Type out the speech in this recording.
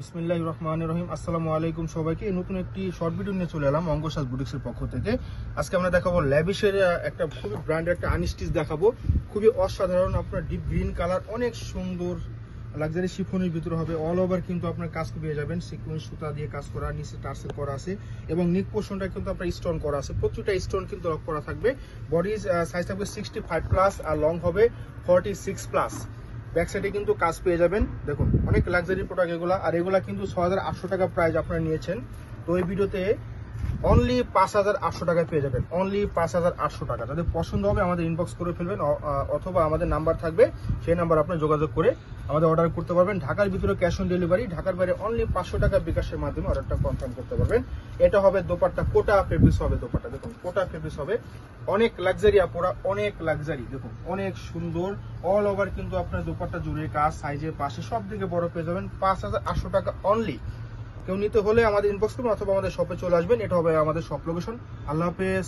বিসমিল্লাহির রহমানির রহিম। আসসালামু আলাইকুম সবাইকে। নতুন একটি শর্ট ভিডিও নিয়ে চলে এলাম অঙ্গসাজ বুটিক্সের পক্ষ থেকে। আজকে আমরা দেখাবো ল্যাভিশের একটা খুবই ব্র্যান্ডের একটা আনস্টিচ দেখাবো, খুবই অসাধারণ। আপনার ডিপ গ্রিন কালার, অনেক সুন্দর লাক্সারি শিফনের ভিতরে হবে। অল ওভার কিন্তু আপনার কাজ পেয়ে যাবেন, সিকোয়েন্স সুতা দিয়ে কাজ করা, নিচে টার্সেল করা আছে এবং নিক পোর্শনটা কিন্তু আপনার স্টোন করা আছে। প্রত্যেকটা স্টোন কিন্তু লক করা থাকবে। বডি সাইজ থাকবে 65 প্লাস আর লং হবে 46 প্লাস। ব্যাক সাইডে কিন্তু কাজ পেয়ে যাবেন। দেখুন অনেক লাক্সারি প্রোডাক্ট এগুলা, আর এগুলা কিন্তু 6800 টাকা প্রাইস আপনারা নিয়েছেন। তো এই ভিডিওতে অনলি 5800 টাকায় পেয়ে যাবেন, অনলি 5800 টাকা। যাদের পছন্দ হবে আমাদের ইনবক্স করে ফেলবেন, অথবা আমাদের নাম্বার থাকবে, সেই নাম্বার আপনি যোগাযোগ করে আমাদের অর্ডার করতে পারবেন। ঢাকার ভিতরে ক্যাশ অন ডেলিভারি, ঢাকার বাইরে অনলি 500 টাকা বিকাশের মাধ্যমে অর্ডারটা কনফার্ম করতে পারবেন। এটা হবে দোপাট্টা, কোটা ফেব্রিক্স হবে দোপাট্টা। দেখুন কোটা ফেব্রিক্স হবে, অনেক লাক্সারি আপুরা, অনেক লাক্সারি। দেখুন অনেক সুন্দর, অল ওভার কিন্তু আপনার দোপাট্টা জুড়ে কাজ, সাইজের পাশে সব দিকে বড় পেয়ে যাবেন। 5800 টাকা অনলি। কেউ নিতে হলে আমাদের ইনবক্স করবেন অথবা আমাদের শপে চলে আসবেন। এটা হবে আমাদের শপ লোকেশন। আল্লাহ হাফেজ।